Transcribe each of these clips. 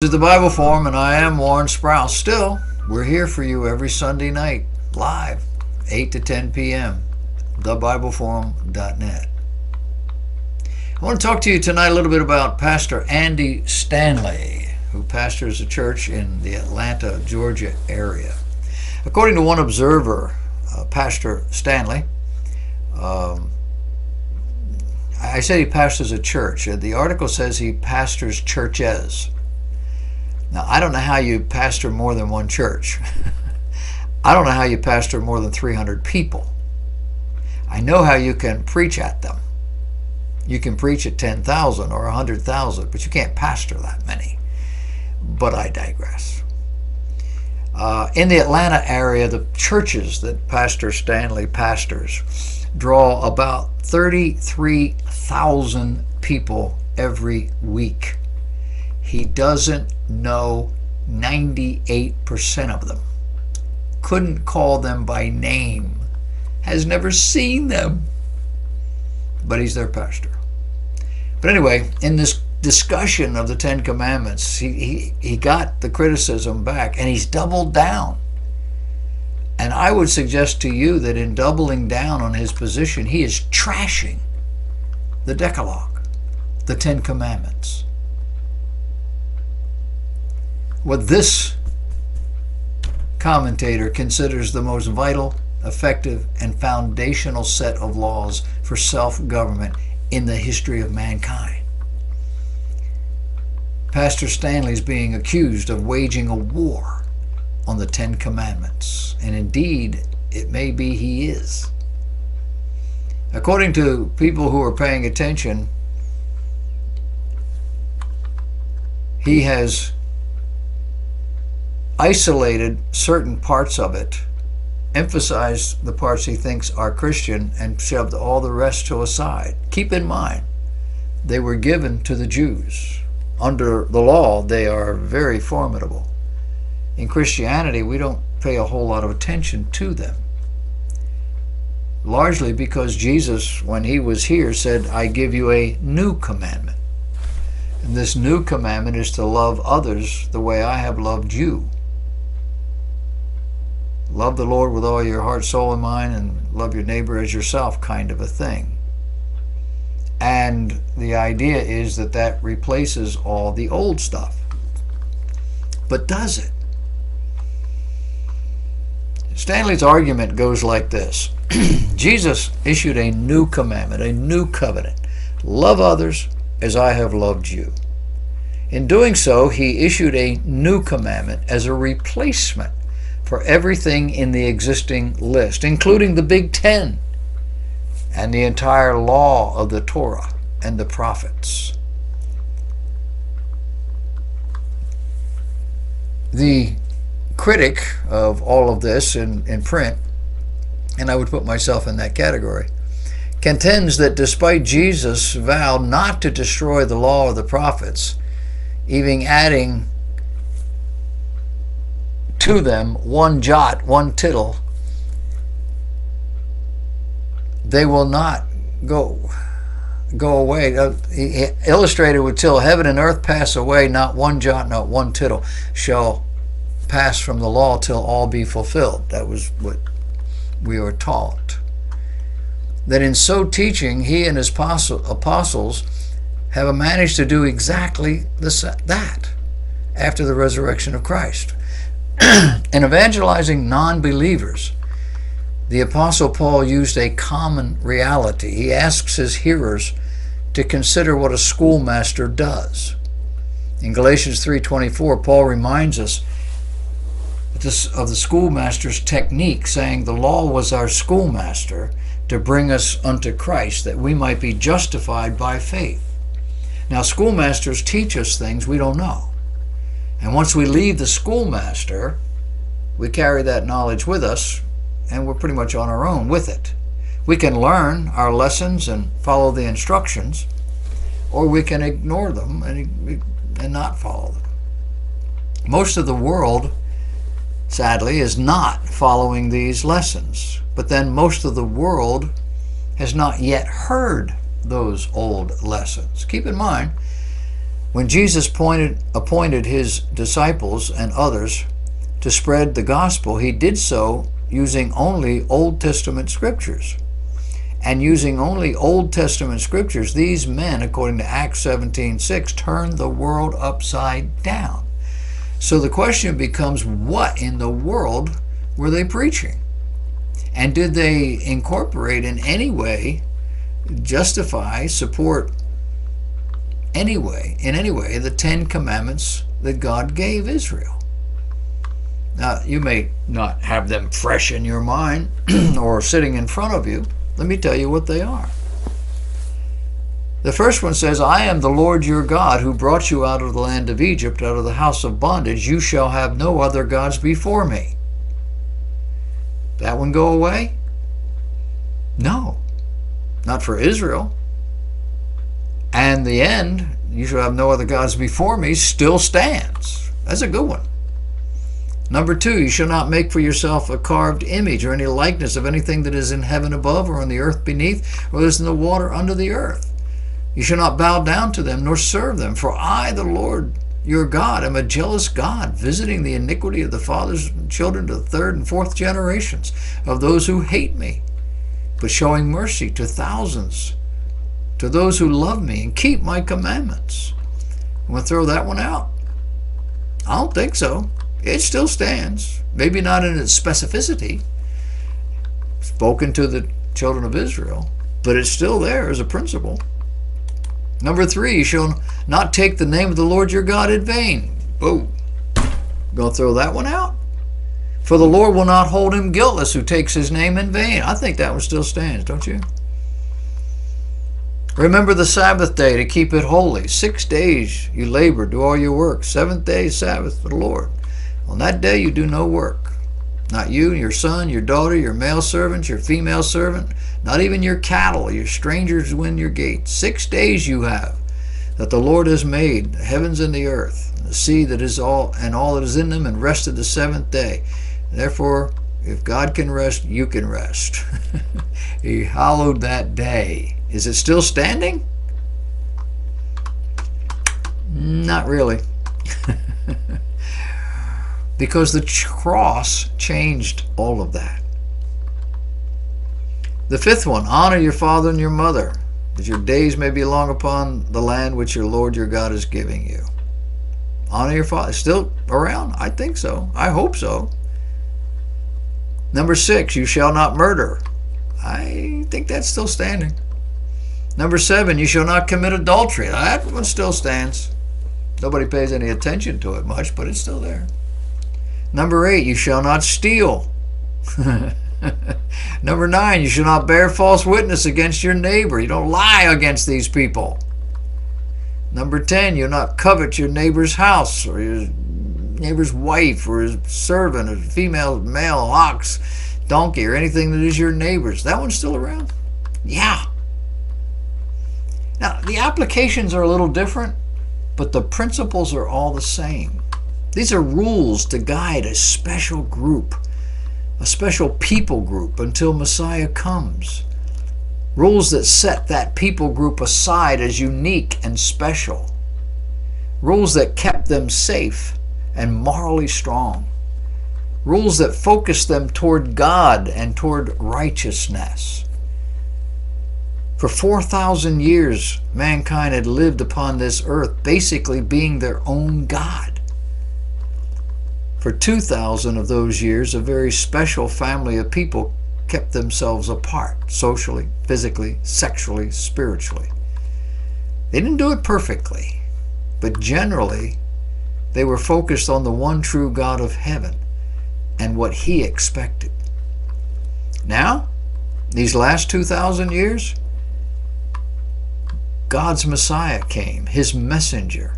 is the Bible Forum, and I am Warren Sprouse. Still, we're here for you every Sunday night, live, 8 to 10 p.m., thebibleforum.net. I want to talk to you tonight a little bit about Pastor Andy Stanley, who pastors a church in the Atlanta, Georgia area. According to one observer, Pastor Stanley, I said he pastors a church. The article says he pastors churches. Now, I don't know how you pastor more than one church. I don't know how you pastor more than 300 people. I know how you can preach at them. You can preach at 10,000 or 100,000, but you can't pastor that many. But I digress. In the Atlanta area, the churches that Pastor Stanley pastors draw about 33,000 people every week. He doesn't know 98% of them. Couldn't call them by name. Has never seen them. But he's their pastor. But anyway, in this discussion of the Ten Commandments, he got the criticism back, and he's doubled down. And I would suggest to you that in doubling down on his position, he is trashing the Decalogue, the Ten Commandments. What this commentator considers the most vital, effective, and foundational set of laws for self-government in the history of mankind. Pastor Stanley is being accused of waging a war on the Ten Commandments, and indeed, it may be he is. According to people who are paying attention, he has isolated certain parts of it, emphasized the parts he thinks are Christian, and shoved all the rest to a side. Keep in mind, they were given to the Jews. Under the law, they are very formidable. In Christianity, we don't pay a whole lot of attention to them. Largely because Jesus, when he was here, said, I give you a new commandment. And this new commandment is to love others the way I have loved you. Love the Lord with all your heart, soul, and mind, and love your neighbor as yourself, kind of a thing. And the idea is that that replaces all the old stuff. But does it? Stanley's argument goes like this. Jesus issued a new commandment, a new covenant. Love others as I have loved you. In doing so, he issued a new commandment as a replacement for everything in the existing list, including the Big Ten and the entire law of the Torah and the prophets. The critic of all of this in print, and I would put myself in that category, contends that despite Jesus' vow not to destroy the law of the prophets, even adding to them one jot, one tittle, they will not go away. He illustrated with till heaven and earth pass away, not one jot, not one tittle shall pass from the law till all be fulfilled. That was what we are taught. That in so teaching, he and his apostles have managed to do exactly that after the resurrection of Christ. In evangelizing non-believers, the Apostle Paul used a common reality. He asks his hearers to consider what a schoolmaster does. In Galatians 3:24, Paul reminds us of the schoolmaster's technique, saying the law was our schoolmaster to bring us unto Christ, that we might be justified by faith. Now, schoolmasters teach us things we don't know. And once we leave the schoolmaster, we carry that knowledge with us, and we're pretty much on our own with it. We can learn our lessons and follow the instructions, or we can ignore them and not follow them. Most of the world, sadly, is not following these lessons. But then most of the world has not yet heard those old lessons. Keep in mind, When Jesus appointed his disciples and others to spread the gospel, he did so using only Old Testament scriptures. And using only Old Testament scriptures, these men, according to Acts 17:6, turned the world upside down. So the question becomes, what in the world were they preaching? And did they incorporate in any way, justify, support in any way, the 10 Commandments that God gave Israel? Now, you may not have them fresh in your mind or sitting in front of you. Let me tell you what they are. The first one says, I am the Lord your God who brought you out of the land of Egypt, out of the house of bondage. You shall have no other gods before me. That one go away? No, not for Israel. And the end, you shall have no other gods before me, still stands. That's a good one. Number 2, you shall not make for yourself a carved image or any likeness of anything that is in heaven above or on the earth beneath or that is in the water under the earth. You shall not bow down to them nor serve them, for I, the Lord your God, am a jealous God, visiting the iniquity of the fathers and children to the 3rd and 4th generations of those who hate me, but showing mercy to thousands, to those who love me and keep my commandments. I'm going to throw that one out? I don't think so. It still stands, maybe not in its specificity, spoken to the children of Israel, but it's still there as a principle. Number 3, you shall not take the name of the Lord your God in vain. Boom. Gonna throw that one out? For the Lord will not hold him guiltless who takes his name in vain. I think that one still stands, don't you? Remember the Sabbath day to keep it holy. 6 days you labor, do all your work. 7th day is Sabbath for the Lord. On that day you do no work. Not you, your son, your daughter, your male servant, your female servant, not even your cattle, your strangers within your gates. 6 days you have, that the Lord has made, the heavens and the earth, the sea that is all, and all that is in them, and rested the 7th day. Therefore, if God can rest, you can rest. He hallowed that day. Is it still standing? Not really. Because the cross changed all of that. The 5th one, honor your father and your mother, that your days may be long upon the land which your Lord your God is giving you. Honor your father. Still around? I think so. I hope so. Number 6, you shall not murder. I think that's still standing. Number 7, you shall not commit adultery. That one still stands. Nobody pays any attention to it much, but it's still there. Number 8, you shall not steal. Number 9, you shall not bear false witness against your neighbor. You don't lie against these people. Number 10, you'll not covet your neighbor's house or your neighbor's wife or his servant, a female, male, ox, donkey, or anything that is your neighbor's. That one's still around? Yeah. Now, the applications are a little different, but the principles are all the same. These are rules to guide a special group, a special people group until Messiah comes. Rules that set that people group aside as unique and special. Rules that kept them safe and morally strong. Rules that focused them toward God and toward righteousness. For 4,000 years, mankind had lived upon this earth basically being their own God. For 2,000 of those years, a very special family of people kept themselves apart, socially, physically, sexually, spiritually. They didn't do it perfectly, but generally, they were focused on the one true God of heaven and what He expected. Now, these last 2,000 years, God's Messiah came, His messenger,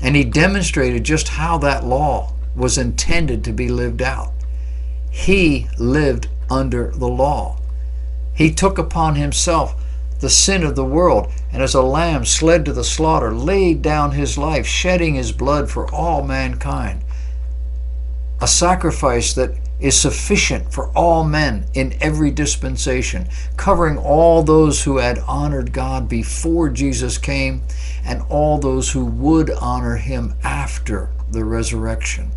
and He demonstrated just how that law was intended to be lived out. He lived under the law. He took upon Himself the sin of the world, and as a lamb sled to the slaughter, laid down His life, shedding His blood for all mankind. A sacrifice that is sufficient for all men in every dispensation, covering all those who had honored God before Jesus came and all those who would honor him after the resurrection.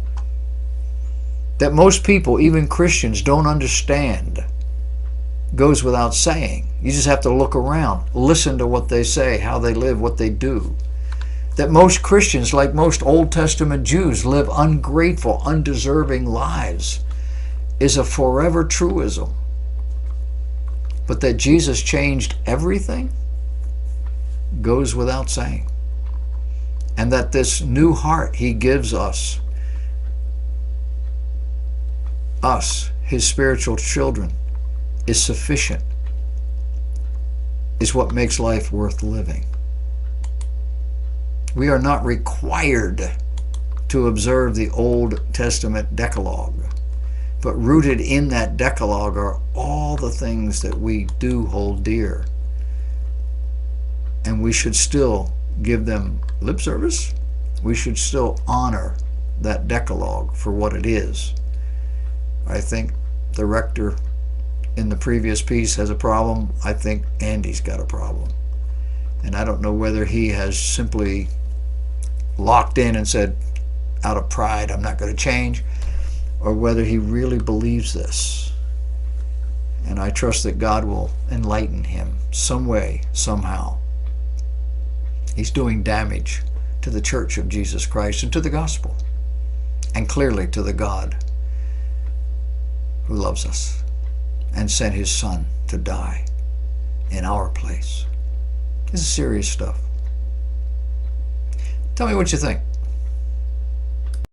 That most people, even Christians, don't understand goes without saying. You just have to look around, listen to what they say, how they live, what they do. That most Christians, like most Old Testament Jews, live ungrateful, undeserving lives is a forever truism. But that Jesus changed everything goes without saying. And that this new heart he gives us, his spiritual children, is sufficient, is what makes life worth living. We are not required to observe the Old Testament Decalogue, but rooted in that Decalogue are all the things that we do hold dear. And we should still give them lip service. We should still honor that Decalogue for what it is. I think the rector in the previous piece has a problem. I think Andy's got a problem. And I don't know whether he has simply locked in and said, out of pride, I'm not going to change, or whether he really believes this. And I trust that God will enlighten him some way, somehow. He's doing damage to the Church of Jesus Christ and to the gospel, and clearly to the God who loves us and sent his Son to die in our place. This is serious stuff. Tell me what you think.